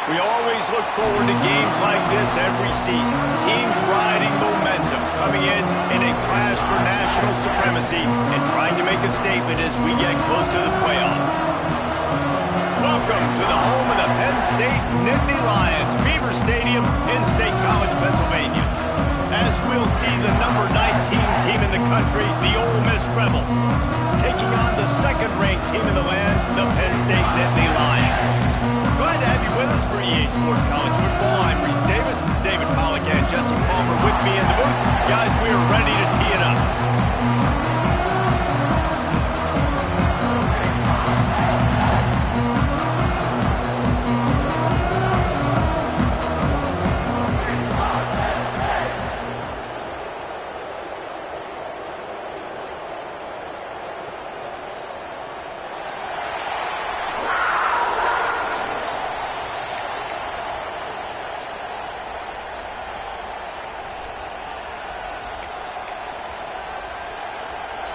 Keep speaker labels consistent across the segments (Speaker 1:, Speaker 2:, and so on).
Speaker 1: We always look forward to games like this every season. Teams riding momentum, coming in a clash for national supremacy and trying to make a statement as we get close to the playoff. Welcome to the home of the Penn State Nittany Lions, Beaver Stadium in State College, Pennsylvania. As we'll see the number 19 team in the country, the Ole Miss Rebels, taking on the second-ranked team in the land, the Penn State Nittany Lions. Glad to have you with us for EA Sports College Football. I'm Reese Davis, David Pollack, and Jesse Palmer with me in the booth. Guys, we are ready to tee it up.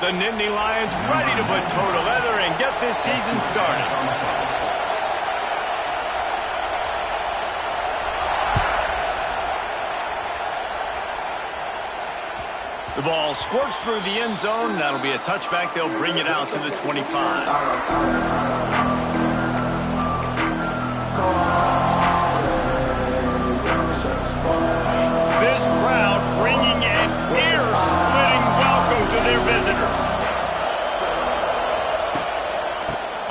Speaker 1: The Nittany Lions ready to put toe to leather and get this season started. The ball squirts through the end zone. That'll be a touchback. They'll bring it out to the 25. This crowd bringing an ear-splitting welcome to their visitors.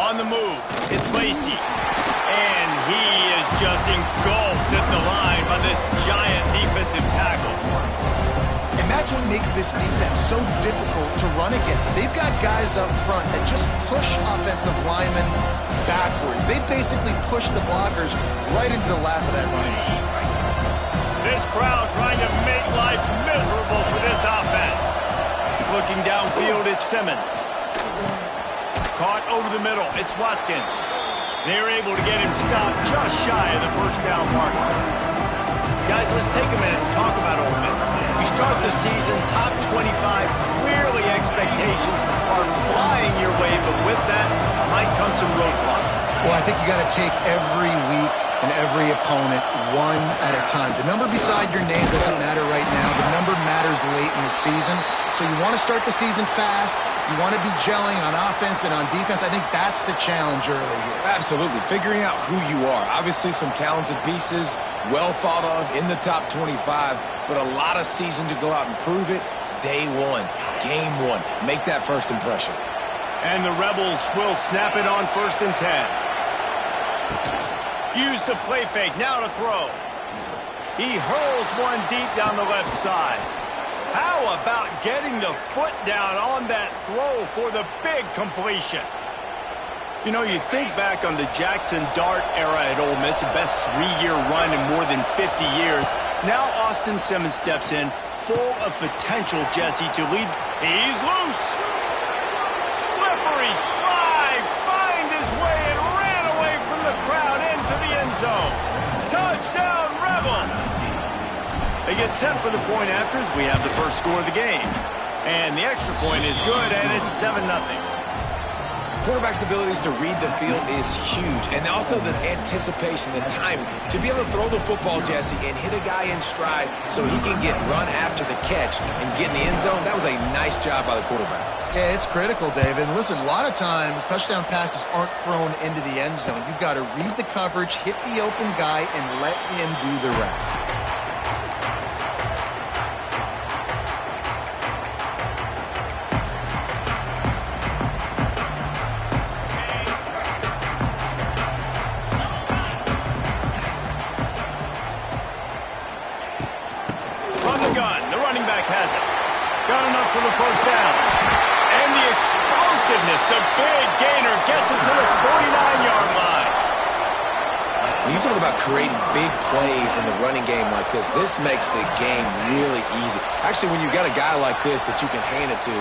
Speaker 1: On the move, it's Lacey. And he is just engulfed at the line by this giant defensive tackle.
Speaker 2: And that's what makes this defense so difficult to run against. They've got guys up front that just push offensive linemen backwards. They basically push the blockers right into the lap of that running back.
Speaker 1: This crowd trying to make life miserable Simmons. Caught over the middle. It's Watkins. They're able to get him stopped just shy of the first down mark. Guys, let's take a minute and talk about Ole Miss. You start the season top 25. Clearly expectations are flying your way, but with that might come some roadblocks.
Speaker 2: Well, I think you got to take every week and every opponent one at a time. The number beside your name doesn't matter right now. The number matters late in the season. So you want to start the season fast. You want to be gelling on offense and on defense. I think that's the challenge early here.
Speaker 3: Absolutely. Figuring out who you are. Obviously some talented pieces, well thought of in the top 25, but a lot of season to go out and prove it. Day one, game one. Make that first impression.
Speaker 1: And the Rebels will snap it on 1st and 10. Use the play fake, now to throw. He hurls one deep down the left side. How about getting the foot down on that throw for the big completion? You know, you think back on the Jackson Dart era at Ole Miss, the best 3-year run in more than 50 years. Now Austin Simmons steps in, full of potential, Jesse, to lead. He's loose. Slippery slide, find his way and ran away from the crowd into the end zone. Touchdown, Rebels! They get set for the point after as we have the first score of the game. And the extra point is good, and it's 7-0.
Speaker 3: Quarterback's abilities to read the field is huge, and also the anticipation, the timing. To be able to throw the football, Jesse, and hit a guy in stride so he can get run after the catch and get in the end zone, that was a nice job by the quarterback.
Speaker 2: Yeah, it's critical, David. And listen, a lot of times touchdown passes aren't thrown into the end zone. You've got to read the coverage, hit the open guy, and let him do the rest.
Speaker 1: Got enough for the first down. And the explosiveness, the big gainer gets him to the 49-yard line.
Speaker 3: When you talk about creating big plays in the running game like this makes the game really easy. Actually, when you've got a guy like this that you can hand it to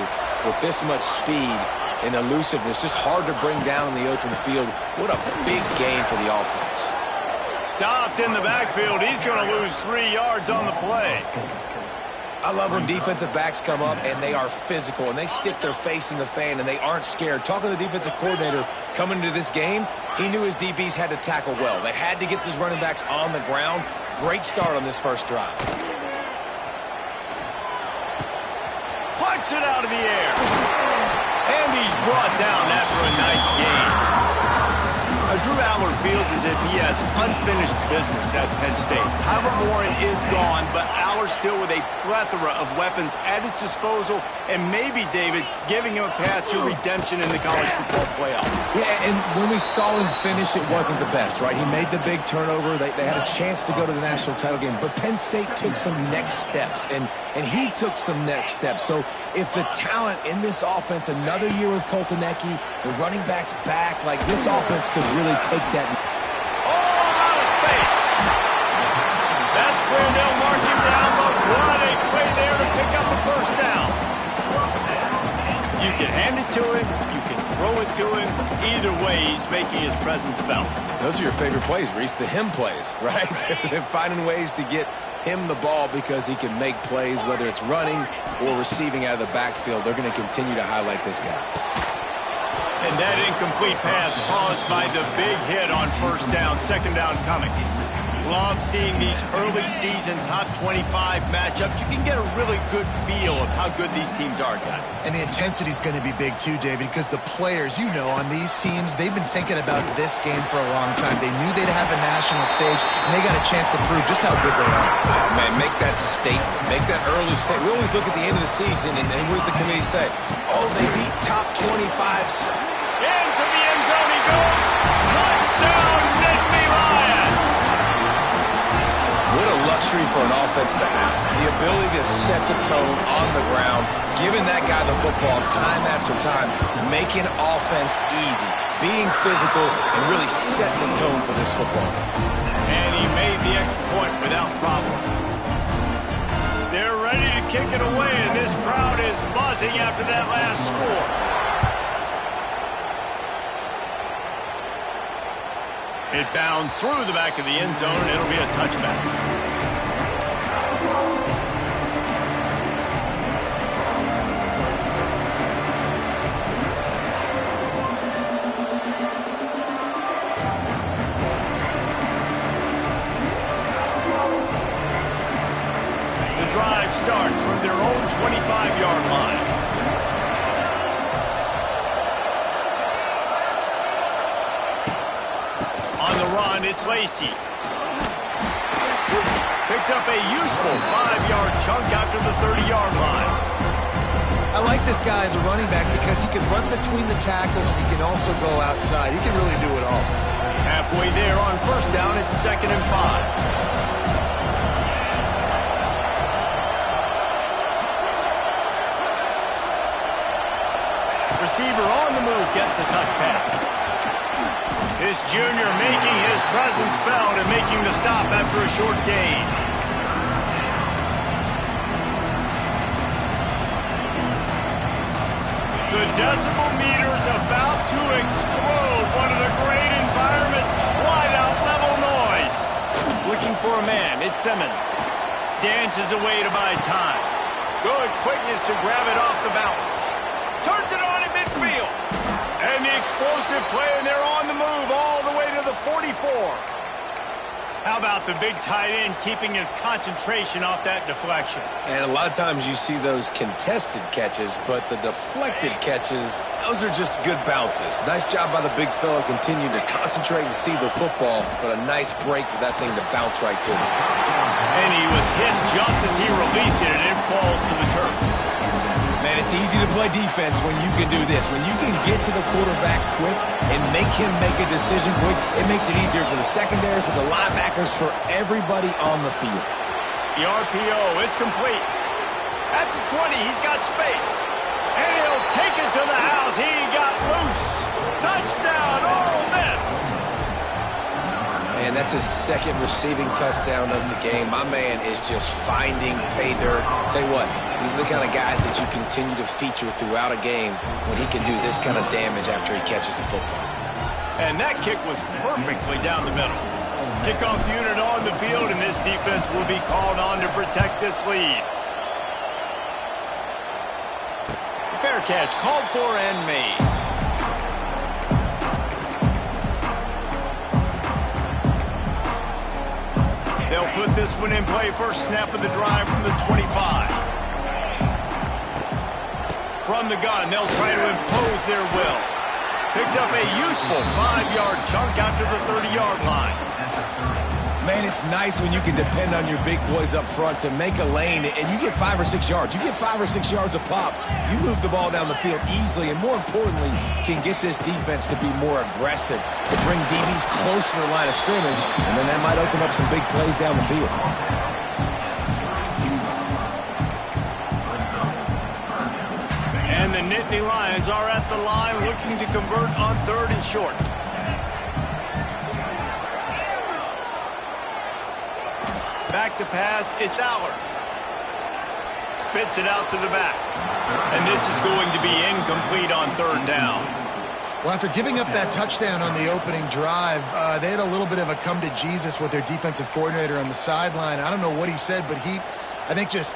Speaker 3: with this much speed and elusiveness, just hard to bring down in the open field, what a big gain for the offense.
Speaker 1: Stopped in the backfield. He's going to lose 3 yards on the play.
Speaker 3: I love when defensive backs come up and they are physical and they stick their face in the fan and they aren't scared. Talking to the defensive coordinator coming into this game, he knew his DBs had to tackle well. They had to get these running backs on the ground. Great start on this first drive.
Speaker 1: Plucks it out of the air. And he's brought down after a nice gain. Drew Aller feels as if he has unfinished business at Penn State. Howard Warren is gone, but Aller still with a plethora of weapons at his disposal, and maybe, David, giving him a path to redemption in the college football playoff.
Speaker 3: Yeah, and when we saw him finish, it wasn't the best, right? He made the big turnover. They had a chance to go to the national title game, but Penn State took some next steps, and he took some next steps. So if the talent in this offense, another year with Colton Ecke, the running backs back, like this offense could really take that.
Speaker 1: All out of space. That's where they'll mark him down, but what a play there to pick up a first down. You can hand it to him, you can throw it to him. Either way, he's making his presence felt.
Speaker 3: Those are your favorite plays, Reese, the him plays, right? They're finding ways to get him the ball because he can make plays, whether it's running or receiving out of the backfield. They're going to continue to highlight this guy.
Speaker 1: And that incomplete pass caused by the big hit on first down, second down coming. Love seeing these early season top 25 matchups. You can get a really good feel of how good these teams are, guys.
Speaker 2: And the intensity is going to be big too, David, because the players, you know, on these teams, they've been thinking about this game for a long time. They knew they'd have a national stage, and they got a chance to prove just how good they are.
Speaker 3: Man, make that statement. Make that early statement. We always look at the end of the season, and what does the committee say? Oh, they beat top 25.
Speaker 1: Into the end zone he goes. Touchdown, Nittany Lions.
Speaker 3: What a luxury for an offense to have. The ability to set the tone on the ground, giving that guy the football time after time, making offense easy, being physical, and really setting the tone for this football game.
Speaker 1: And he made the extra point without problem. They're ready to kick it away, and this crowd is buzzing after that last score. It bounds through the back of the end zone, and it'll be a touchback. Drive starts from their own 25-yard line. On the run, it's Lacey. Picks up a useful 5-yard chunk after the 30-yard line.
Speaker 2: I like this guy as a running back because he can run between the tackles and he can also go outside. He can really do it all.
Speaker 1: Halfway there on first down, it's 2nd and 5. Receiver on the move gets the touch pass. This junior making his presence felt and making the stop after a short gain. The decibel meter's about to explode. One of the great environments, wide out level noise. Looking for a man, it's Simmons. Dances away to buy time. Good quickness to grab it off the bounce. Turns it on in midfield. And the explosive play, and they're on the move all the way to the 44. How about the big tight end keeping his concentration off that deflection?
Speaker 3: And a lot of times you see those contested catches, but the deflected catches, those are just good bounces. Nice job by the big fella continuing to concentrate and see the football, but a nice break for that thing to bounce right to him.
Speaker 1: And he was hit just as he released it, and it falls to the turf.
Speaker 3: Man, it's easy to play defense when you can do this. When you can get to the quarterback quick and make him make a decision quick, it makes it easier for the secondary, for the linebackers, for everybody on the field.
Speaker 1: The RPO, it's complete. At the 20, he's got space. And he'll take it to the house. He got loose. Touchdown, Ole Miss.
Speaker 3: And that's his second receiving touchdown of the game. My man is just finding pay dirt. Tell you what, these are the kind of guys that you continue to feature throughout a game when he can do this kind of damage after he catches the football.
Speaker 1: And that kick was perfectly down the middle. Kickoff unit on the field, and this defense will be called on to protect this lead. Fair catch called for and made. They'll put this one in play. First snap of the drive from the 25. From the gun, they'll try to impose their will. Picks up a useful 5-yard chunk after the 30-yard line.
Speaker 3: Man, it's nice when you can depend on your big boys up front to make a lane, and you get 5 or 6 yards. You get 5 or 6 yards a pop. You move the ball down the field easily, and more importantly, can get this defense to be more aggressive, to bring DBs close to the line of scrimmage, and then that might open up some big plays down the field.
Speaker 1: And the Nittany Lions are at the line looking to convert on 3rd and short. Back to pass, it's Allard. Spits it out to the back. And this is going to be incomplete on 3rd down.
Speaker 2: Well, after giving up that touchdown on the opening drive, they had a little bit of a come to Jesus with their defensive coordinator on the sideline. I don't know what he said, but he, I think, just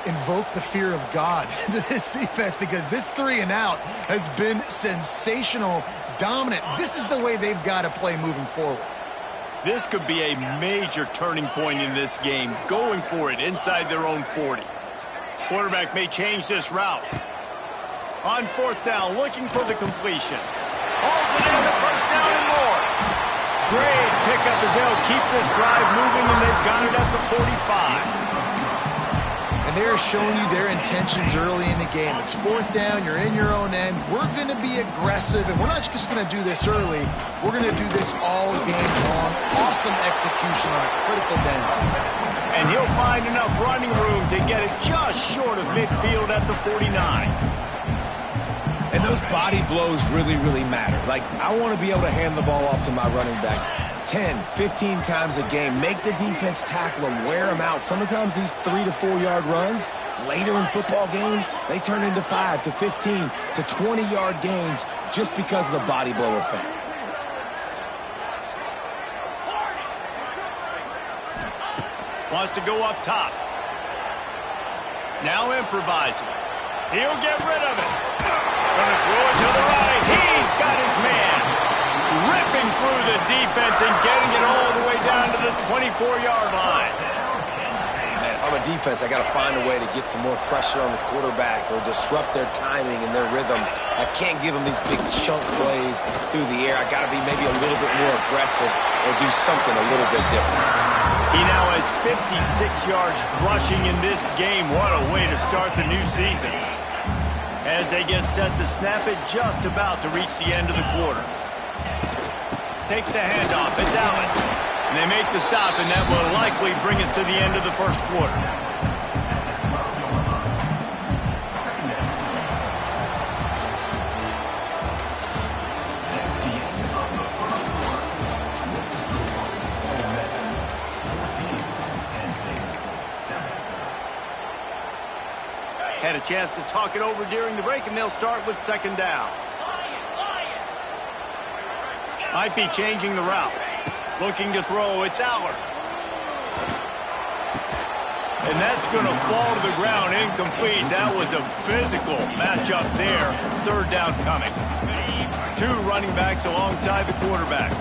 Speaker 2: invoked the fear of God into this defense, because this 3 and out has been sensational, dominant. This is the way they've got to play moving forward.
Speaker 1: This could be a major turning point in this game, going for it inside their own 40. Quarterback may change this route. On 4th down, looking for the completion. Hauls it in, the first down and more. Great pickup as they'll keep this drive moving, and they've got it at the 45.
Speaker 2: And they're showing you their intentions early in the game. It's 4th down, you're in your own end. We're going to be aggressive, and we're not just going to do this early. We're going to do this all game long. Awesome execution on a critical bend.
Speaker 1: And he'll find enough running room to get it just short of midfield at the 49.
Speaker 3: And those body blows really, really matter. Like, I want to be able to hand the ball off to my running back 10, 15 times a game. Make the defense tackle them, wear them out. Sometimes these 3 to 4 yard runs, Later in football games, they turn into 5 to 15 to 20-yard gains just because of the body blow effect.
Speaker 1: Wants to go up top. Now improvising. He'll get rid of it. Gonna throw it to the right. He's got his man. Ripping through the defense and getting it all the way down to the 24-yard line.
Speaker 3: Man, if I'm a defense, I got to find a way to get some more pressure on the quarterback or disrupt their timing and their rhythm. I can't give them these big chunk plays through the air. I got to be maybe a little bit more aggressive or do something a little bit different.
Speaker 1: He now has 56 yards rushing in this game. What a way to start the new season. As they get set to snap it, just about to reach the end of the quarter. Takes the handoff. It's Allen. And they make the stop, and that will likely bring us to the end of the first quarter. Had a chance to talk it over during the break, and they'll start with second down. Might be changing the route. Looking to throw, it's Aller. And that's going to fall to the ground, incomplete. That was a physical matchup there. Third down coming. Two running backs alongside the quarterback.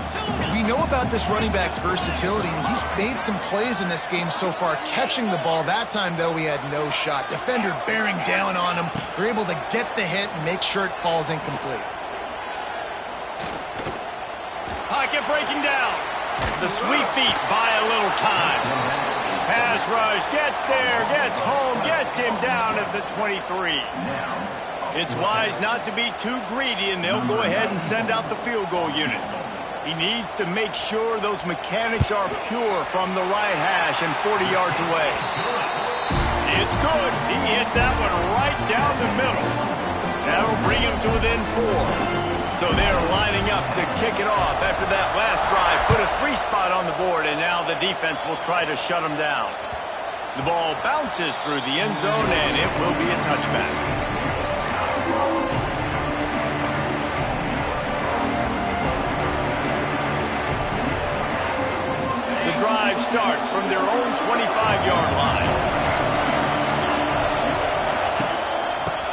Speaker 2: We know about this running back's versatility, and he's made some plays in this game so far, catching the ball. That time, though, he had no shot. Defender bearing down on him. They're able to get the hit and make sure it falls incomplete.
Speaker 1: Pocket breaking down. The sweet feet buy a little time. Pass rush, gets there, gets home, gets him down at the 23. It's wise not to be too greedy, and they'll go ahead and send out the field goal unit. He needs to make sure those mechanics are pure from the right hash and 40 yards away. It's good. He hit that one right down the middle. That'll bring him to within 4. So they're lining up to kick it off after that last drive. Put a 3 spot on the board, and now the defense will try to shut them down. The ball bounces through the end zone, and it will be a touchback. The drive starts from their own 25-yard line.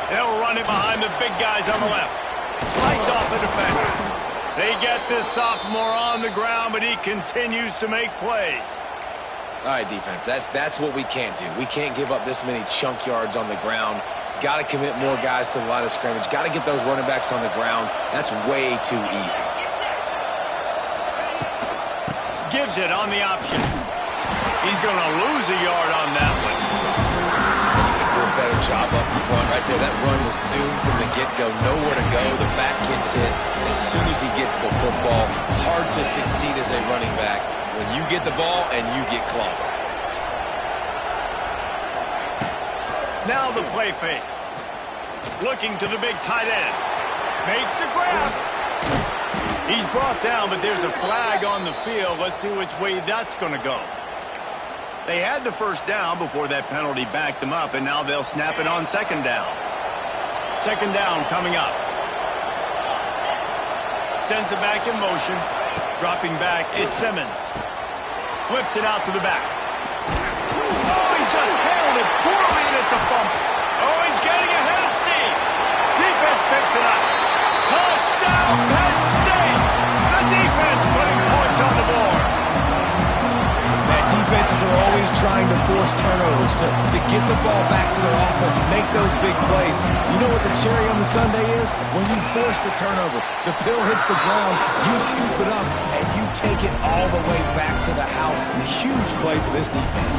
Speaker 1: They'll run it behind the big guys on the left. Lights off the defender. They get this sophomore on the ground, but he continues to make plays.
Speaker 3: All right, defense, that's what we can't do. We can't give up this many chunk yards on the ground. Got to commit more guys to the line of scrimmage. Got to get those running backs on the ground. That's way too easy.
Speaker 1: Gives it on the option. He's going to lose a yard on that one.
Speaker 3: Better job up front right there. That run was doomed from the get-go. Nowhere to go. The back gets hit as soon as he gets the football. Hard to succeed as a running back when you get the ball and you get clobbered.
Speaker 1: Now the play fake. Looking to the big tight end. Makes the grab. He's brought down, but there's a flag on the field. Let's see which way that's going to go. They had the first down before that penalty backed them up, and now they'll snap it on second down. Second down coming up. Sends it back in motion. Dropping back, it's Simmons. Flips it out to the back. Oh, he just handled it poorly, and it's a fumble. Oh, he's getting ahead of steam. Defense picks it up. Touchdown, Penn State. The defense putting points on the board.
Speaker 3: Defenses are always trying to force turnovers to get the ball back to their offense, make those big plays. You know what the cherry on the sundae is? When you force the turnover, the pill hits the ground, you scoop it up, and you take it all the way back to the house. Huge play for this defense.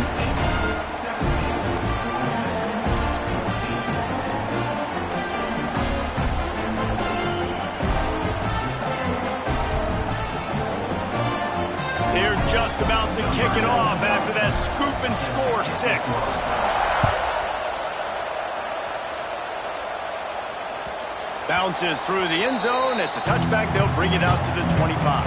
Speaker 1: Just about to kick it off after that scoop and score 6. Bounces through the end zone. It's a touchback. They'll bring it out to the 25.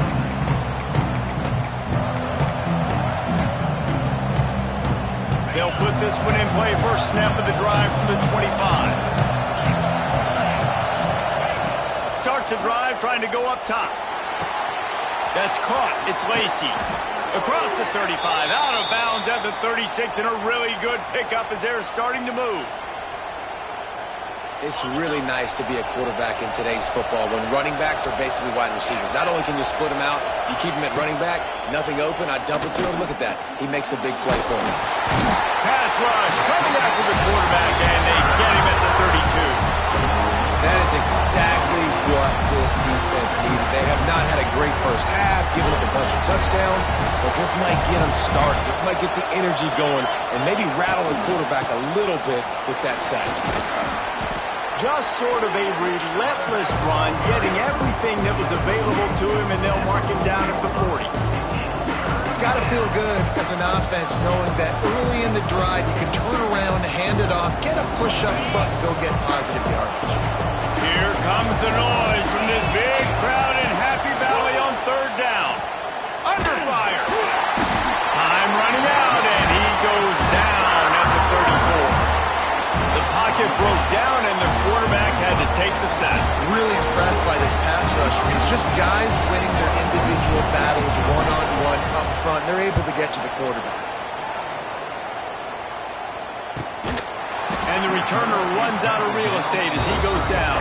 Speaker 1: They'll put this one in play. First snap of the drive from the 25. Starts a drive trying to go up top. That's caught. It's Lacy. Across the 35, out of bounds at the 36, and a really good pickup as they're starting to move.
Speaker 3: It's really nice to be a quarterback in today's football when running backs are basically wide receivers. Not only can you split them out, you keep them at running back, nothing open, I dump it to him. Look at that. He makes a big play for him.
Speaker 1: Pass rush coming after the quarterback, and they get him at the 32.
Speaker 3: That is exactly what this defense needed. They have not had a great first half, given up a bunch of touchdowns, but this might get them started. This might get the energy going and maybe rattle the quarterback a little bit with that sack.
Speaker 1: Just sort of a relentless run, getting everything that was available to him, and they'll mark him down at the 40.
Speaker 2: It's got to feel good as an offense knowing that early in the drive you can turn around, hand it off, get a push up front, and go get positive yardage.
Speaker 1: Here comes the noise from this big crowd in Happy Valley on third down. Under fire. Time running out, and he goes down at the 34. The pocket broke down, and the quarterback had to take the sack.
Speaker 2: Really impressed by this pass rush. It's just guys winning their individual battles one-on-one up front. They're able to get to the quarterback.
Speaker 1: And the returner runs out of real estate as he goes down.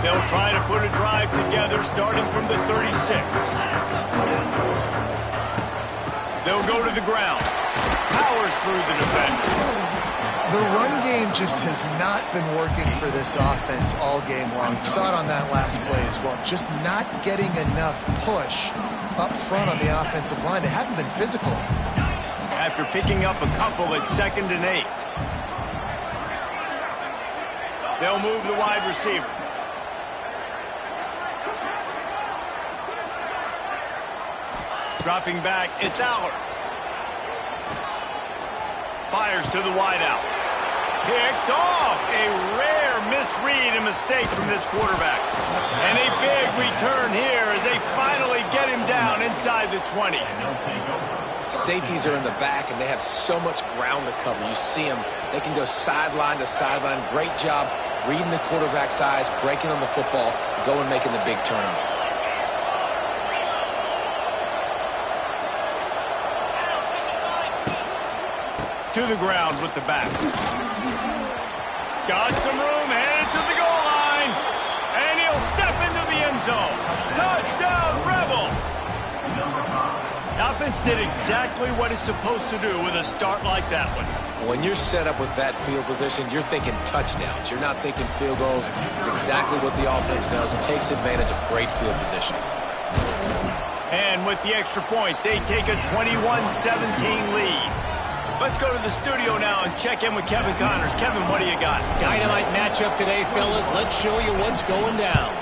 Speaker 1: They'll try to put a drive together starting from the 36. They'll go to the ground. Powers through the defender.
Speaker 2: The run game just has not been working for this offense all game long. You saw it on that last play as well. Just not getting enough push up front on the offensive line. They haven't been physical.
Speaker 1: After picking up a couple at 2nd and 8. They'll move the wide receiver. Dropping back, it's Aller. Fires to the wideout. Picked off. A rare misread and mistake from this quarterback. And a big return here as they finally get him down inside the 20.
Speaker 3: Safeties are in the back, and they have so much ground to cover. You see them. They can go sideline to sideline. Great job reading the quarterback's eyes, breaking on the football, going making the big turnover.
Speaker 1: To the ground with the back. Got some room, headed to the goal line. And he'll step into the end zone. Touchdown, Rebels! The offense did exactly what it's supposed to do with a start like that one.
Speaker 3: When you're set up with that field position, you're thinking touchdowns. You're not thinking field goals. It's exactly what the offense does. Takes advantage of great field position.
Speaker 1: And with the extra point, they take a 21-17 lead. Let's go to the studio now and check in with Kevin Connors. Kevin, what do you got?
Speaker 4: Dynamite matchup today, fellas. Let's show you what's going down.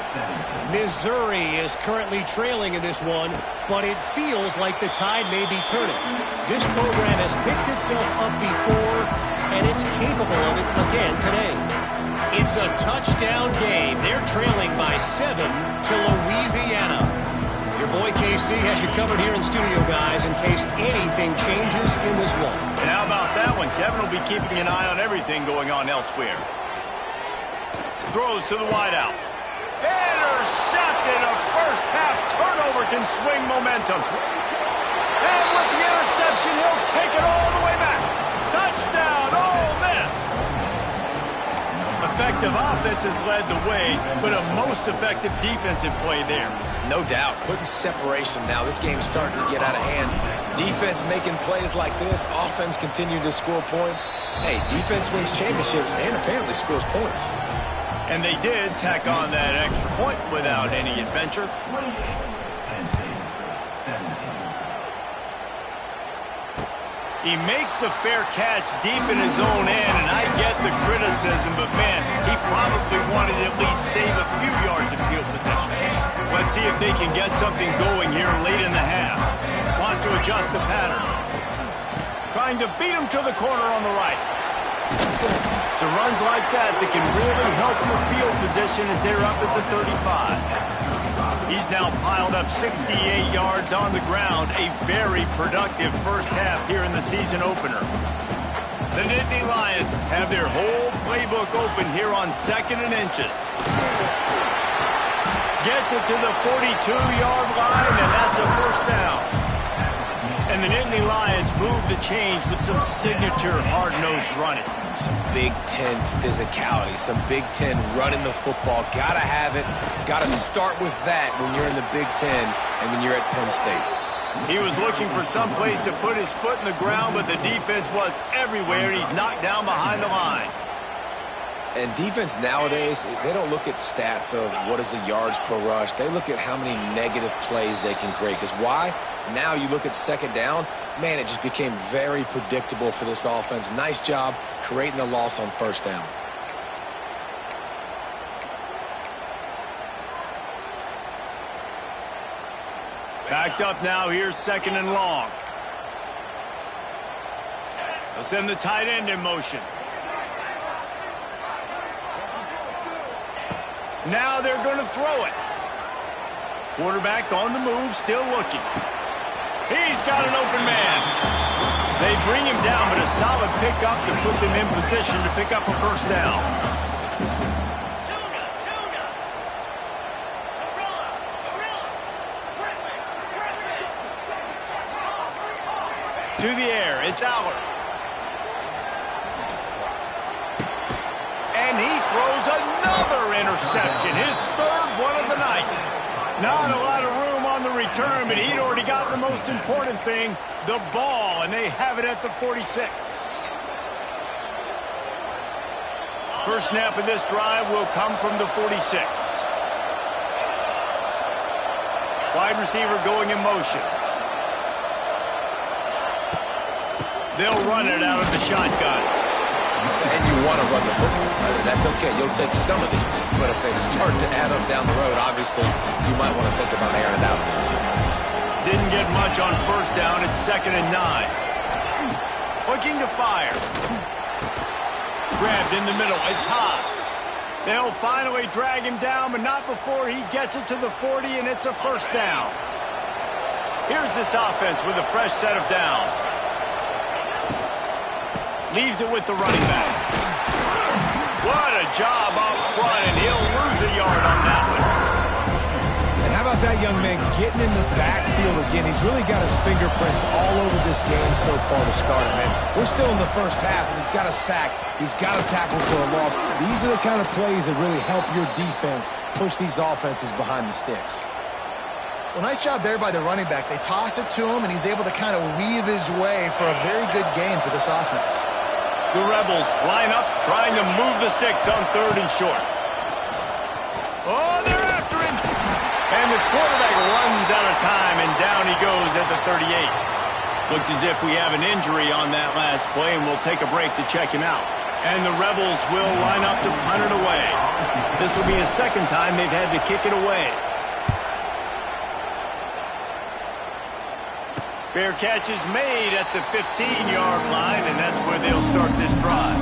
Speaker 4: Missouri is currently trailing in this one, but it feels like the tide may be turning. This program has picked itself up before, and it's capable of it again today. It's a touchdown game. They're trailing by 7 to Louisiana. Your boy KC has you covered here in studio, guys, in case anything changes in this one.
Speaker 1: And how about that one? Kevin will be keeping an eye on everything going on elsewhere. Throws to the wideout. Intercepted. A first half turnover can swing momentum. And with the interception, he'll take it all the way back. Touchdown, Ole Miss. Effective offense has led the way, but a most effective defensive play there.
Speaker 3: No doubt. Putting separation now. This game's starting to get out of hand. Defense making plays like this. Offense continuing to score points. Hey, defense wins championships and apparently scores points.
Speaker 1: And they did tack on that extra point without any adventure. He makes the fair catch deep in his own end, and I get the criticism, but man, he probably wanted to at least save a few yards of field position. Let's see if they can get something going here late in the half. Wants to adjust the pattern. Trying to beat him to the corner on the right. So runs like that can really help your field position as they're up at the 35. He's now piled up 68 yards on the ground. A very productive first half here in the season opener. The Nittany Lions have their whole playbook open here on 2nd and inches. Gets it to the 42-yard line, and that's a first down. And the Nittany Lions move the change with some signature hard-nosed running.
Speaker 3: Some Big Ten physicality, some Big Ten running the football. Gotta have it. Gotta start with that when you're in the Big Ten and when you're at Penn State.
Speaker 1: He was looking for some place to put his foot in the ground, but the defense was everywhere, and he's knocked down behind the line.
Speaker 3: And defense nowadays, they don't look at stats of what is the yards per rush. They look at how many negative plays they can create. Because why? Now you look at 2nd down, man, it just became very predictable for this offense. Nice job creating the loss on 1st down.
Speaker 1: Backed up now, here's 2nd and long. They'll send the tight end in motion. Now they're going to throw it. Quarterback on the move, still looking. He's got an open man. They bring him down, but a solid pickup to put them in position to pick up a first down. To the air, it's Aller. And he throws another interception, his 3rd one of the night. Not a lot of room on the return, but he'd already got the most important thing, the ball, and they have it at the 46. First snap of this drive will come from the 46. Wide receiver going in motion. They'll run it out of the shotgun.
Speaker 3: And you want to run the football. That's okay. You'll take some of these. But if they start to add up down the road, obviously, you might want to think about airing it out.
Speaker 1: Didn't get much on 1st down. It's 2nd and 9. Looking to fire. Grabbed in the middle. It's Haas. They'll finally drag him down, but not before he gets it to the 40, and it's a first down. Here's this offense with a fresh set of downs. Leaves it with the running back. What a job up front, and he'll lose a yard on that one.
Speaker 3: And how about that young man getting in the backfield again? He's really got his fingerprints all over this game so far to start him in. We're still in the first half, and he's got a sack. He's got a tackle for a loss. These are the kind of plays that really help your defense push these offenses behind the sticks.
Speaker 2: Well, nice job there by the running back. They toss it to him, and he's able to kind of weave his way for a very good game for this offense.
Speaker 1: The Rebels line up, trying to move the sticks on 3rd and short. Oh, they're after him! And the quarterback runs out of time, and down he goes at the 38. Looks as if we have an injury on that last play, and we'll take a break to check him out. And the Rebels will line up to punt it away. This will be a 2nd time they've had to kick it away. Fair catch is made at the 15-yard line, and that's where they'll start this drive.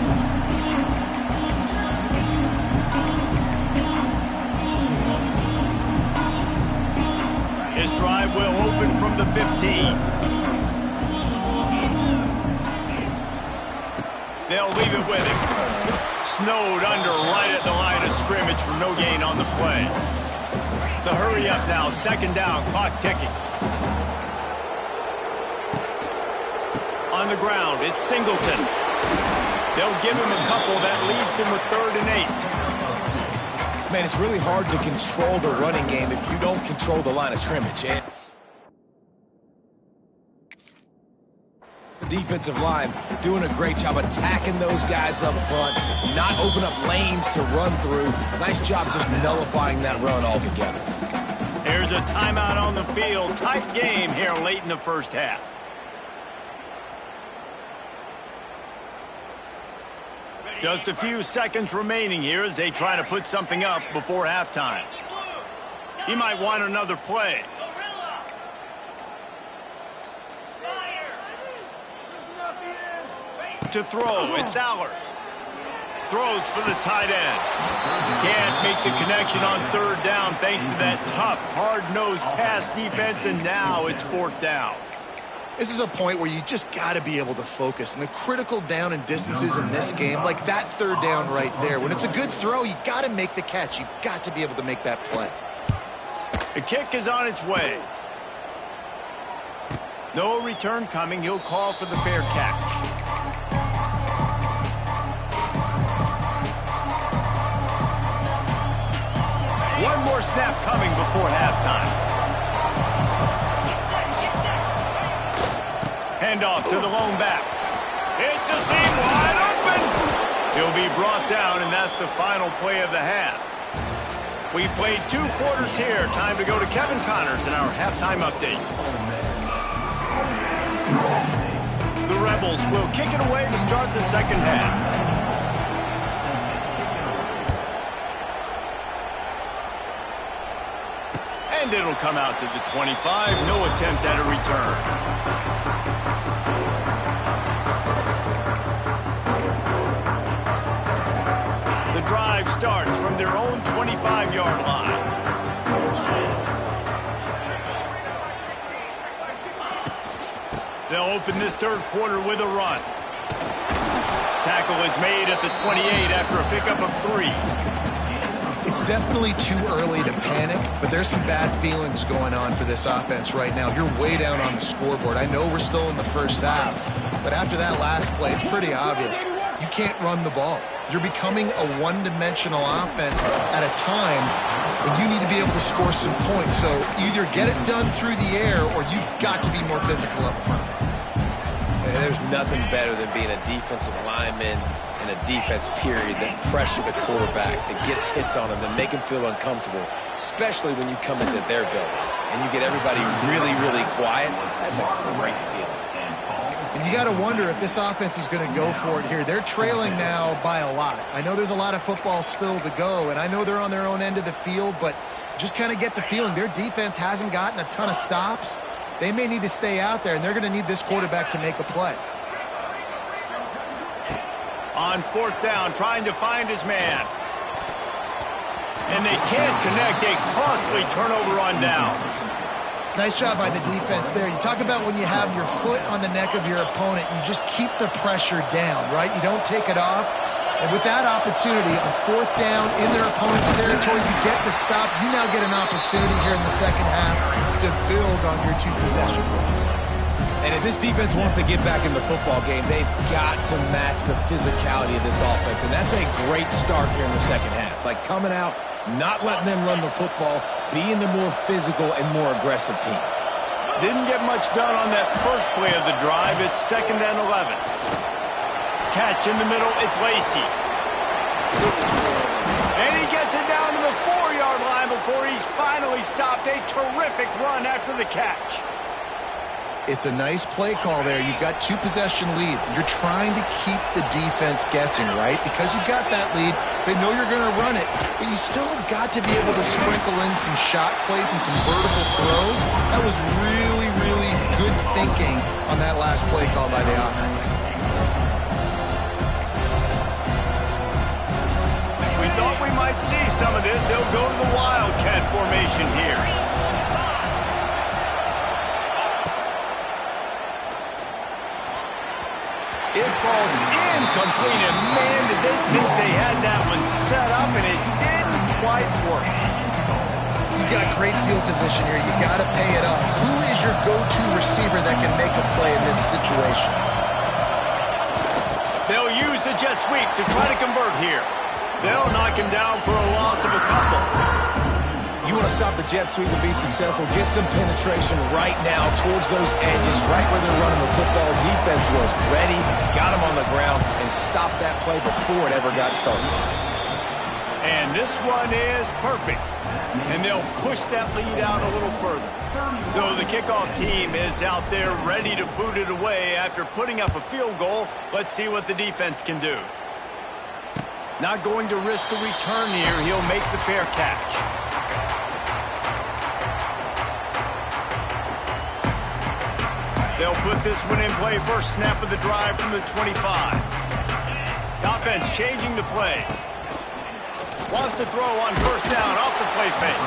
Speaker 1: His drive will open from the 15. They'll leave it with him. Snowed under right at the line of scrimmage for no gain on the play. The hurry up now, 2nd down, clock ticking. On the ground, it's Singleton. They'll give him a couple. That leaves him with 3rd and 8.
Speaker 3: Man, it's really hard to control the running game if you don't control the line of scrimmage. And the defensive line doing a great job attacking those guys up front, not open up lanes to run through. Nice job just nullifying that run altogether.
Speaker 1: There's a timeout on the field. Tight game here late in the first half. Just a few seconds remaining here as they try to put something up before halftime. He might want another play. To throw, it's Aller. Throws for the tight end. Can't make the connection on third down thanks to that tough, hard-nosed pass defense, and now it's fourth down.
Speaker 2: This is a point where you just got to be able to focus. And the critical down and distances in this game, like that third down right there, when it's a good throw, you got to make the catch. You've got to be able to make that play.
Speaker 1: The kick is on its way. No return coming. He'll call for the fair catch. One more snap coming before halftime. Handoff to the lone back. It's a seam wide open. He'll be brought down, and that's the final play of the half. We played 2 quarters here. Time to go to Kevin Connors in our halftime update. The Rebels will kick it away to start the second half. And it'll come out to the 25. No attempt at a return. The drive starts from their own 25-yard line. They'll open this third quarter with a run. Tackle is made at the 28 after a pickup of 3.
Speaker 2: It's definitely too early to panic, but there's some bad feelings going on for this offense right now. You're way down on the scoreboard. I know we're still in the first half, but after that last play, it's pretty obvious. You can't run the ball. You're becoming a one-dimensional offense at a time when you need to be able to score some points. So either get it done through the air or you've got to be more physical up front.
Speaker 3: There's nothing better than being a defensive lineman in a defense period that pressure the quarterback, that gets hits on him, that make him feel uncomfortable, especially when you come into their building and you get everybody really, really quiet. That's a great feeling.
Speaker 2: And you got to wonder if this offense is going to go for it here. They're trailing now by a lot. I know there's a lot of football still to go, and I know they're on their own end of the field, but just kind of get the feeling their defense hasn't gotten a ton of stops. They may need to stay out there, and they're going to need this quarterback to make a play.
Speaker 1: On fourth down, trying to find his man. And they can't connect. A costly turnover on downs.
Speaker 2: Nice job by the defense there. You talk about when you have your foot on the neck of your opponent, you just keep the pressure down, right? You don't take it off. And with that opportunity on fourth down in their opponent's territory, you get the stop. You now get an opportunity here in the second half to build on your 2-possession run.
Speaker 3: And if this defense wants to get back in the football game, they've got to match the physicality of this offense. And that's a great start here in the second half. Like coming out, not letting them run the football, being the more physical and more aggressive team.
Speaker 1: Didn't get much done on that first play of the drive. It's 2nd and 11. Catch in the middle, it's Lacey. And he gets it down to the 4-yard line before he's finally stopped. A terrific run after the catch.
Speaker 2: It's a nice play call there. You've got 2-possession lead. You're trying to keep the defense guessing, right? Because you've got that lead, they know you're going to run it, but you still have got to be able to sprinkle in some shot plays and some vertical throws. That was really, really good thinking on that last play call by the offense.
Speaker 1: We thought we might see some of this. They'll go to the Wildcat formation here. It falls incomplete, and man, did they think they had that one set up, and it didn't quite work.
Speaker 2: You got great field position here. You got to pay it off. Who is your go-to receiver that can make a play in this situation?
Speaker 1: They'll use the jet sweep to try to convert here. They'll knock him down for a loss of a couple.
Speaker 3: You want to stop the jet sweep and be successful, get some penetration right now towards those edges, right where they're running the football. Defense was ready, got him on the ground, and stopped that play before it ever got started.
Speaker 1: And this one is perfect. And they'll push that lead out a little further. So the kickoff team is out there ready to boot it away after putting up a field goal. Let's see what the defense can do. Not going to risk a return here. He'll make the fair catch. They'll put this one in play. First snap of the drive from the 25. Got defense changing the play. Wants to throw on first down off the play fake.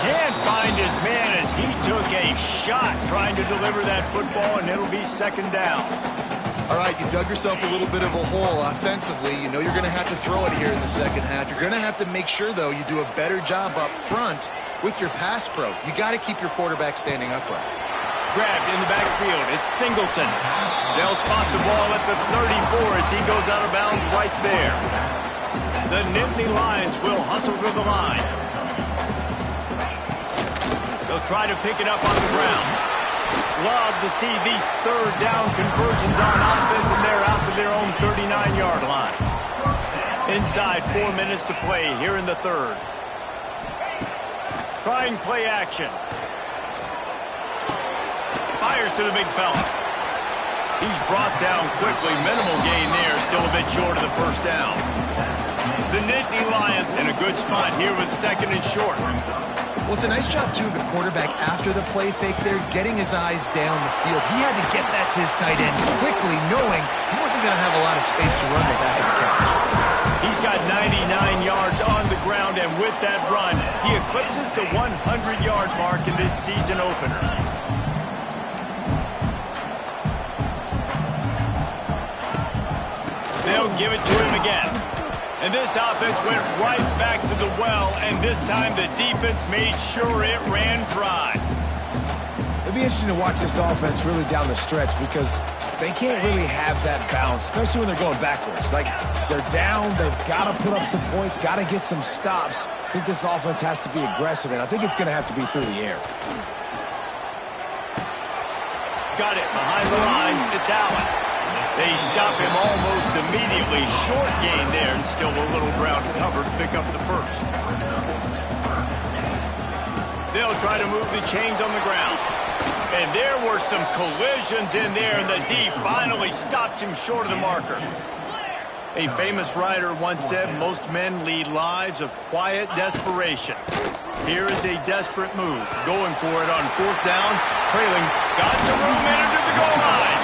Speaker 1: Can't find his man as he took a shot trying to deliver that football, and it'll be second down.
Speaker 2: All right, you dug yourself a little bit of a hole offensively. You know you're going to have to throw it here in the second half. You're going to have to make sure, though, you do a better job up front with your pass pro. You got to keep your quarterback standing upright.
Speaker 1: Grabbed in the backfield. It's Singleton. They'll spot the ball at the 34 as he goes out of bounds right there. The Nittany Lions will hustle to the line. They'll try to pick it up on the ground. Love to see these third down conversions on offense, and they're out to their own 39-yard line. Inside 4 minutes to play here in the third. Trying play action. Fires to the big fella. He's brought down quickly. Minimal gain there. Still a bit short of the first down. The Nittany Lions in a good spot here with second and short.
Speaker 2: Well, it's a nice job, too, of the quarterback after the play fake there, getting his eyes down the field. He had to get that to his tight end quickly, knowing he wasn't going to have a lot of space to run with after the catch.
Speaker 1: He's got 99 yards on the ground, and with that run, he eclipses the 100-yard mark in this season opener. They'll give it to him again. And this offense went right back to the well, and this time the defense made sure it ran dry.
Speaker 3: It'll be interesting to watch this offense really down the stretch because they can't really have that balance, especially when they're going backwards. Like, they're down, they've got to put up some points, got to get some stops. I think this offense has to be aggressive, and I think it's going to have to be through the air.
Speaker 1: Got it behind the line. It's Allen. They stop him almost immediately. Short gain there, and still a little ground cover to pick up the first. They'll try to move the chains on the ground. And there were some collisions in there, and the D finally stops him short of the marker. A famous writer once said, most men lead lives of quiet desperation. Here is a desperate move. Going for it on fourth down, trailing. Got some room in under the goal line.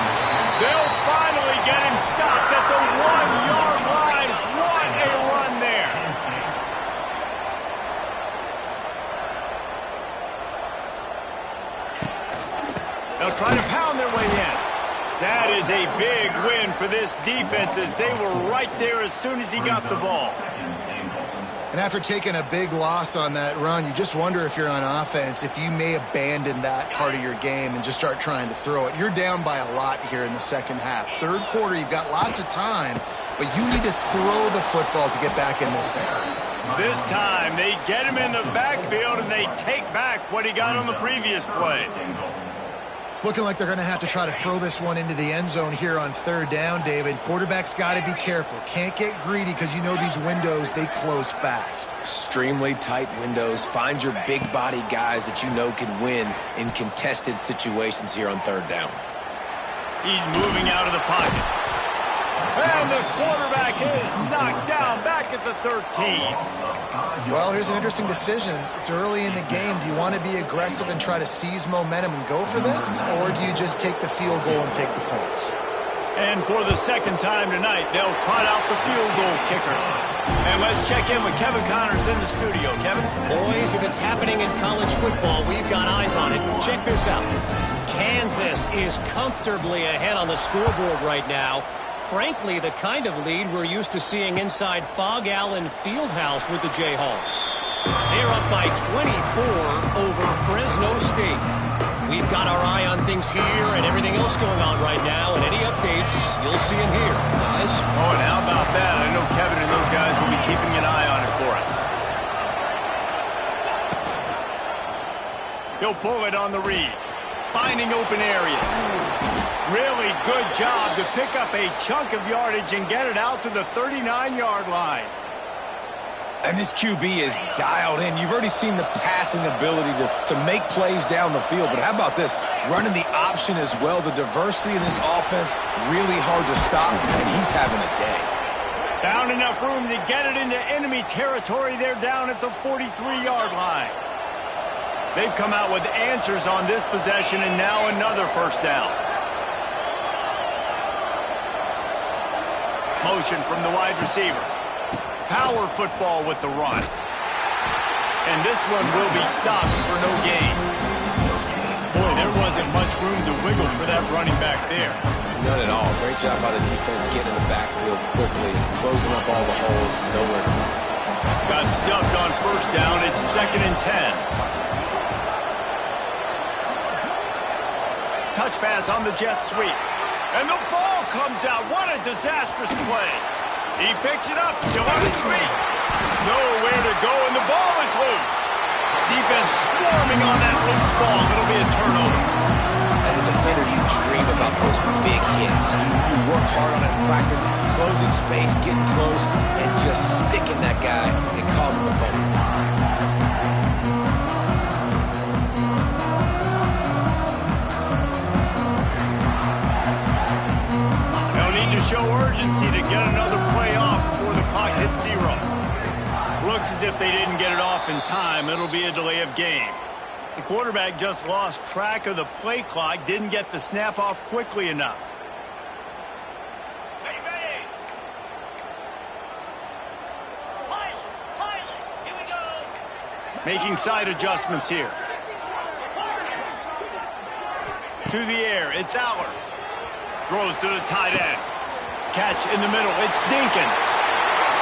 Speaker 1: They'll finally get him stopped at the 1-yard line. What a run there. They'll try to pound their way in. That is a big win for this defense as they were right there as soon as he got the ball.
Speaker 2: And after taking a big loss on that run, you just wonder if you're on offense, if you may abandon that part of your game and just start trying to throw it. You're down by a lot here in the second half. Third quarter, you've got lots of time, but you need to throw the football to get back in this thing.
Speaker 1: This time, they get him in the backfield, and they take back what he got on the previous play.
Speaker 2: It's looking like they're going to have to try to throw this one into the end zone here on third down, David. Quarterback's got to be careful. Can't get greedy because you know these windows, they close fast.
Speaker 3: Extremely tight windows. Find your big body guys that you know can win in contested situations here on third down.
Speaker 1: He's moving out of the pocket. And the quarterback is knocked down back at the 13.
Speaker 2: Well, here's an interesting decision. It's early in the game. Do you want to be aggressive and try to seize momentum and go for this? Or do you just take the field goal and take the points?
Speaker 1: And for the second time tonight, they'll trot out the field goal kicker. And let's check in with Kevin Connors in the studio. Kevin?
Speaker 4: Boys, if it's happening in college football, we've got eyes on it. Check this out. Kansas is comfortably ahead on the scoreboard right now. Frankly, the kind of lead we're used to seeing inside Fog Allen Fieldhouse with the Jayhawks. They're up by 24 over Fresno State. We've got our eye on things here and everything else going on right now, and any updates, you'll see them here, guys.
Speaker 1: Oh, and how about that? I know Kevin and those guys will be keeping an eye on it for us. He'll pull it on the read, finding open areas. Really good job to pick up a chunk of yardage and get it out to the 39-yard line.
Speaker 3: And this QB is dialed in. You've already seen the passing ability to make plays down the field. But how about this? Running the option as well. The diversity in this offense, really hard to stop, and he's having a day.
Speaker 1: Found enough room to get it into enemy territory. They're down at the 43-yard line. They've come out with answers on this possession, and now another first down. motion from the wide receiver. Power football with the run. And this one will be stopped for no gain. Boy, there wasn't much room to wiggle for that running back there.
Speaker 3: None at all. Great job by the defense getting in the backfield quickly, closing up all the holes, nowhere to run.
Speaker 1: Got stuffed on first down. It's 2nd and 10. Touch pass on the jet sweep. And the ball comes out. What a disastrous play. He picks it up, still on his feet. Nowhere to go, and the ball is loose. Defense swarming on that loose ball. It'll be a turnover.
Speaker 3: As a defender, you dream about those big hits. You work hard on it in practice, closing space, getting close, and just sticking that guy and causing the fumble.
Speaker 1: They'll need to show urgency to get another play off before the clock hits 0. Looks as if they didn't get it off in time. It'll be a delay of game. The quarterback just lost track of the play clock, didn't get the snap off quickly enough.
Speaker 5: Here we go.
Speaker 1: Making side adjustments here. To the air, it's Aller. Throws to the tight end. Catch in the middle, it's Dinkins.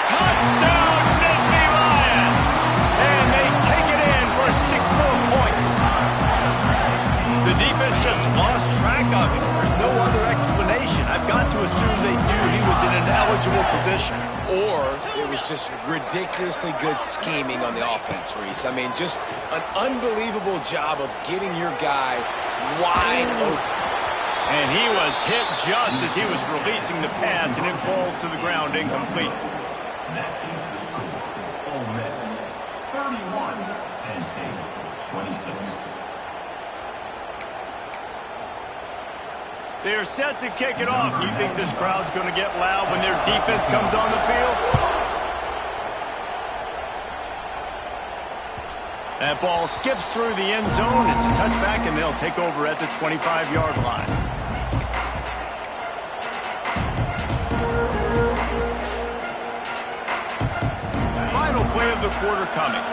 Speaker 1: Touchdown, Nittany Lions! And they take it in for 6 more points. The defense just lost track of him. There's no other explanation. I've got to assume they knew he was in an eligible position.
Speaker 3: Or it was just ridiculously good scheming on the offense, Reese. I mean, just an unbelievable job of getting your guy wide open.
Speaker 1: And he was hit just as he was releasing the pass, and it falls to the ground incomplete.
Speaker 6: That leaves the score. Ole Miss 31, Penn State 26.
Speaker 1: They're set to kick it off. You think this crowd's going to get loud when their defense comes on the field? That ball skips through the end zone. It's a touchback, and they'll take over at the 25-yard line. Final play of the quarter coming.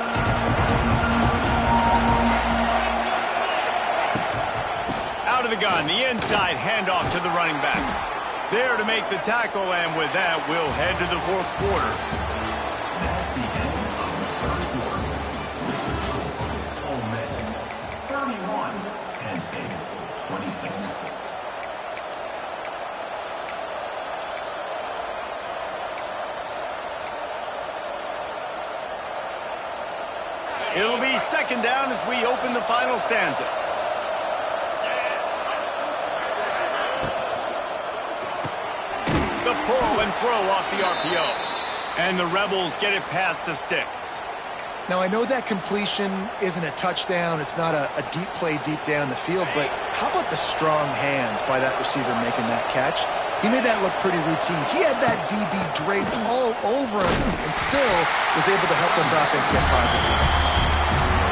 Speaker 1: Out of the gun, the inside handoff to the running back. There to make the tackle, and with that, we'll head to the 4th quarter.
Speaker 6: That's the end of the third quarter. Ole Miss 31, Penn State 26.
Speaker 1: It'll be 2nd down as we open the final stanza. The pull and throw off the RPO. And the Rebels get it past the sticks.
Speaker 2: Now, I know that completion isn't a touchdown. It's not a deep play deep down the field, but how about the strong hands by that receiver making that catch? He made that look pretty routine. He had that DB draped all over him and still was able to help this offense get positive points.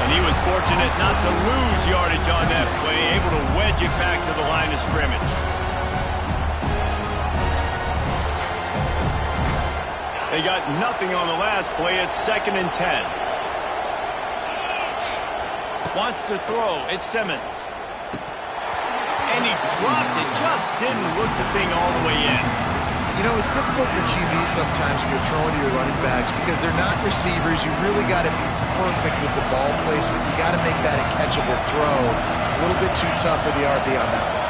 Speaker 1: And he was fortunate not to lose yardage on that play, able to wedge it back to the line of scrimmage. They got nothing on the last play. It's 2nd and 10. Wants to throw. It's Simmons. And he dropped it. Just didn't look the thing all the way in.
Speaker 2: You know, it's difficult for QBs sometimes when you're throwing to your running backs because they're not receivers. You really got to be perfect with the ball placement. You got to make that a catchable throw. A little bit too tough for the RB on that one.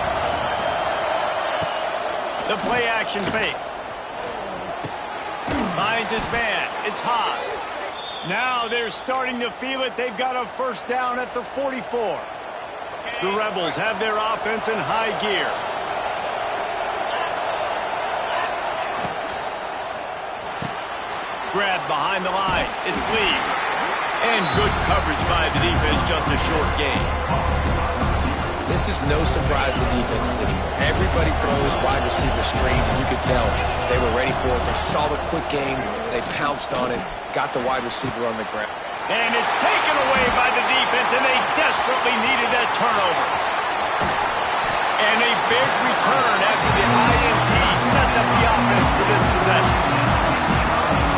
Speaker 1: The play action fake. Finds his man. It's Haas. Now they're starting to feel it. They've got a 1st down at the 44. The Rebels have their offense in high gear. Grab behind the line. It's Lee. And good coverage by the defense, just a short gain.
Speaker 3: This is no surprise to defenses anymore. Everybody throws wide receiver screens, and you could tell they were ready for it. They saw the quick game. They pounced on it, got the wide receiver on the ground.
Speaker 1: And it's taken away by the defense, and they desperately needed that turnover. And a big return after the INT sets up the offense for this possession.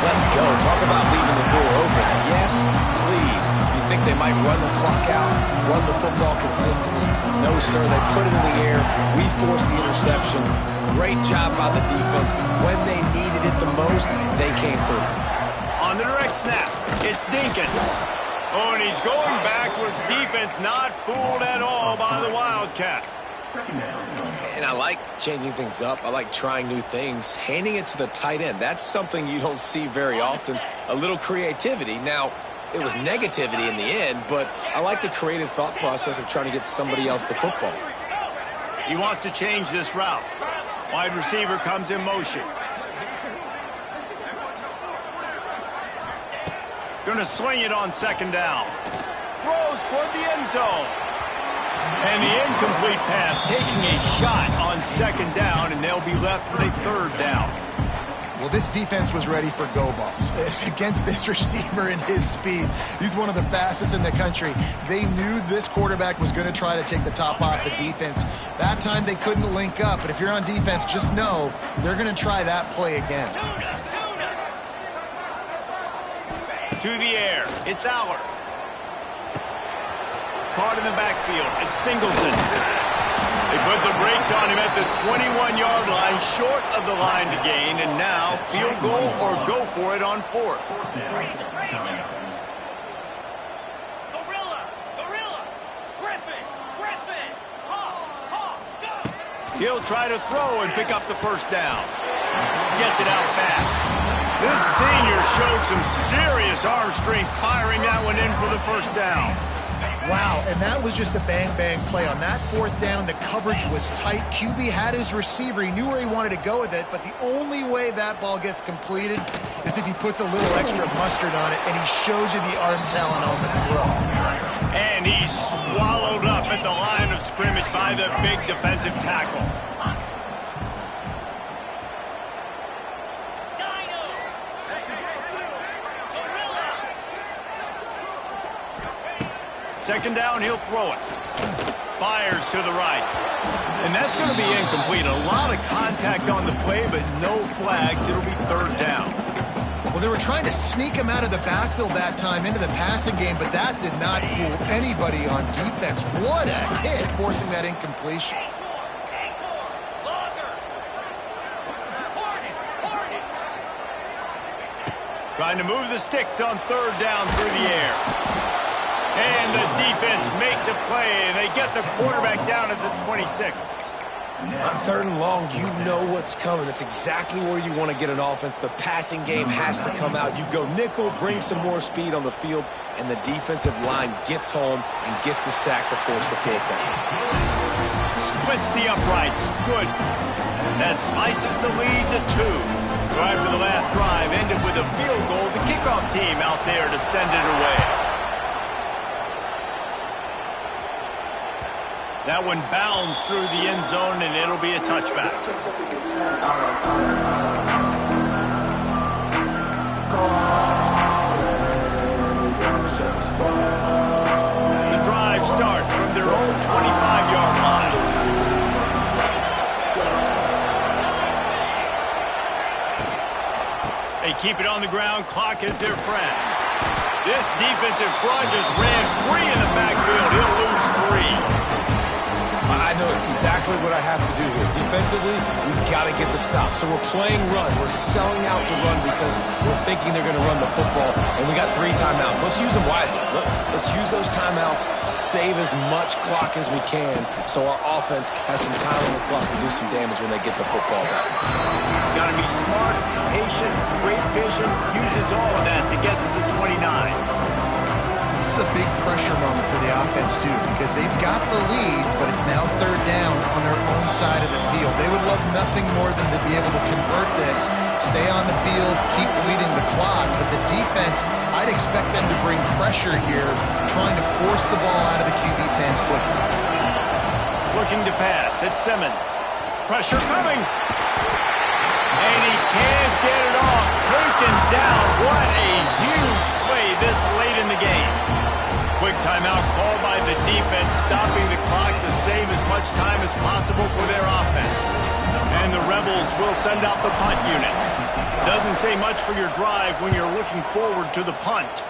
Speaker 3: Let's go. Talk about leaving the door open. Yes, please. You think they might run the clock out, run the football consistently? No, sir. They put it in the air. We forced the interception. Great job by the defense. When they needed it the most, they came through.
Speaker 1: On the direct snap, it's Dinkins. Oh, and he's going backwards. Defense not fooled at all by the Wildcat.
Speaker 3: And I like changing things up. I like trying new things. Handing it to the tight end, that's something you don't see very often. A little creativity. Now, it was negativity in the end, but I like the creative thought process of trying to get somebody else the football.
Speaker 1: He wants to change this route. Wide receiver comes in motion. Gonna swing it on second down. Throws toward the end zone. And the incomplete pass taking a shot on second down, and they'll be left with a third down.
Speaker 2: Well, this defense was ready for go balls. Against this receiver and his speed, he's one of the fastest in the country. They knew this quarterback was going to try to take the top off the defense. That time they couldn't link up, but if you're on defense, just know they're going to try that play again.
Speaker 1: To the air, it's Aller. Caught in the backfield, it's Singleton. They put the brakes on him at the 21-yard line, short of the line to gain, and now field goal or go for it on fourth. He'll try to throw and pick up the first down. Gets it out fast. This senior showed some serious arm strength firing that one in for the first down.
Speaker 2: Wow, and that was just a bang-bang play. On that fourth down, the coverage was tight. QB had his receiver. He knew where he wanted to go with it, but the only way that ball gets completed is if he puts a little extra mustard on it, and he shows you the arm talent on the throw.
Speaker 1: And he's swallowed up at the line of scrimmage by the big defensive tackle. Second down, he'll throw it. Fires to the right. And that's going to be incomplete. A lot of contact on the play, but no flags. It'll be third down.
Speaker 2: Well, they were trying to sneak him out of the backfield that time into the passing game, but that did not fool anybody on defense. What a hit, forcing that incompletion.
Speaker 1: Trying to move the sticks on third down through the air. And the defense makes a play, and they get the quarterback down at the 26.
Speaker 3: On third and long, you know what's coming. That's exactly where you want to get an offense. The passing game has to come out. You go nickel, bring some more speed on the field, and the defensive line gets home and gets the sack to force the fourth down.
Speaker 1: Splits the uprights. Good. That slices the lead to 2. So after the last drive ended with a field goal, the kickoff team out there to send it away. That one bounds through the end zone, and it'll be a touchback. The drive starts from their own 25-yard line. They keep it on the ground. Clock is their friend. This defensive front just ran free in the backfield. He'll lose 3.
Speaker 3: I know exactly what I have to do here. Defensively, we've got to get the stop. So we're playing run. We're selling out to run because we're thinking they're going to run the football, and we got 3 timeouts. Let's use them wisely. Let's use those timeouts, save as much clock as we can so our offense has some time on the clock to do some damage when they get the football back.
Speaker 1: Got to be smart, patient, great vision, uses all of that to get to the 29.
Speaker 2: This is a big pressure moment for the offense, too, because they've got the lead, but it's now third down on their own side of the field. They would love nothing more than to be able to convert this, stay on the field, keep bleeding the clock. But the defense, I'd expect them to bring pressure here, trying to force the ball out of the QB's hands quickly.
Speaker 1: Looking to pass, it's Simmons. Pressure coming. And he can't get it off. Taken down. What a huge play this late in the game. Quick timeout called by the defense, stopping the clock to save as much time as possible for their offense. And the Rebels will send out the punt unit. Doesn't say much for your drive when you're looking forward to the punt.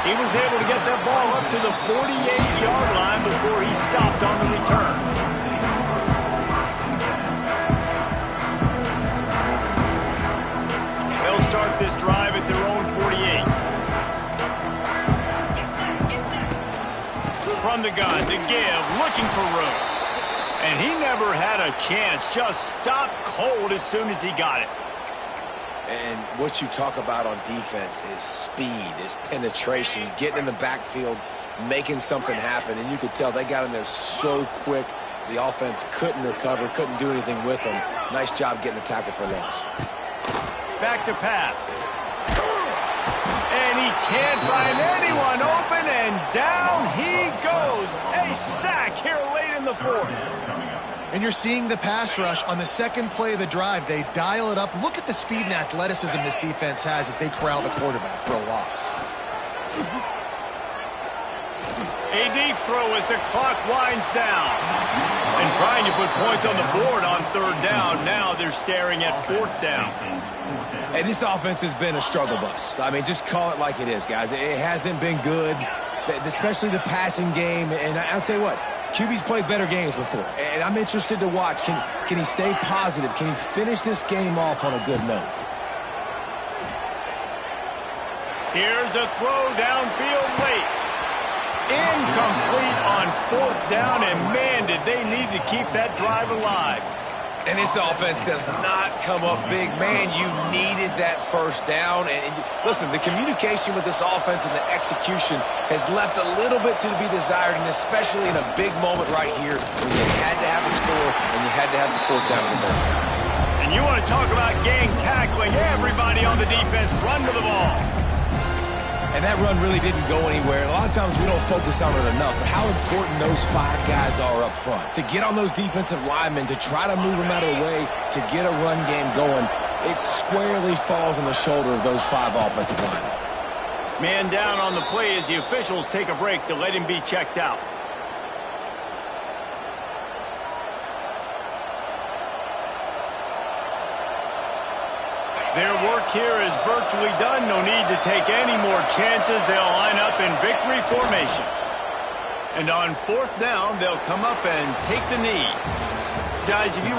Speaker 1: He was able to get that ball up to the 48-yard line before he stopped on the return. They'll start this drive at their own 48. From the gun, the give, looking for room. And he never had a chance, just stopped cold as soon as he got it.
Speaker 3: And what you talk about on defense is speed, is penetration, getting in the backfield, making something happen. And you could tell they got in there so quick, the offense couldn't recover, couldn't do anything with them. Nice job getting the tackle for loss.
Speaker 1: Back to pass. And he can't find anyone open, and down he goes. A sack here late in the fourth.
Speaker 2: And you're seeing the pass rush on the second play of the drive. They dial it up. Look at the speed and athleticism this defense has as they corral the quarterback for a loss.
Speaker 1: A deep throw as the clock winds down. And trying to put points on the board on third down. Now they're staring at fourth down.
Speaker 3: Hey, this offense has been a struggle bus. I mean, just call it like it is, guys. It hasn't been good, especially the passing game. And I'll tell you what, QB's played better games before. And I'm interested to watch. Can he stay positive? Can he finish this game off on a good note?
Speaker 1: Here's a throw downfield late. Incomplete on fourth down, and man, did they need to keep that drive alive.
Speaker 3: And this offense does not come up big. Man, you needed that first down. And listen, the communication with this offense and the execution has left a little bit to be desired, and especially in a big moment right here when you had to have a score and you had to have the fourth down conversion.
Speaker 1: And you want to talk about gang tackling, everybody on the defense run to the ball.
Speaker 3: And that run really didn't go anywhere. A lot of times we don't focus on it enough, but how important those five guys are up front. To get on those defensive linemen, to try to move them out of the way, to get a run game going, it squarely falls on the shoulder of those five offensive linemen.
Speaker 1: Man down on the play as the officials take a break to let him be checked out. Their work here is virtually done. No need to take any more chances. They'll line up in victory formation. And on fourth down, they'll come up and take the knee. Guys, if you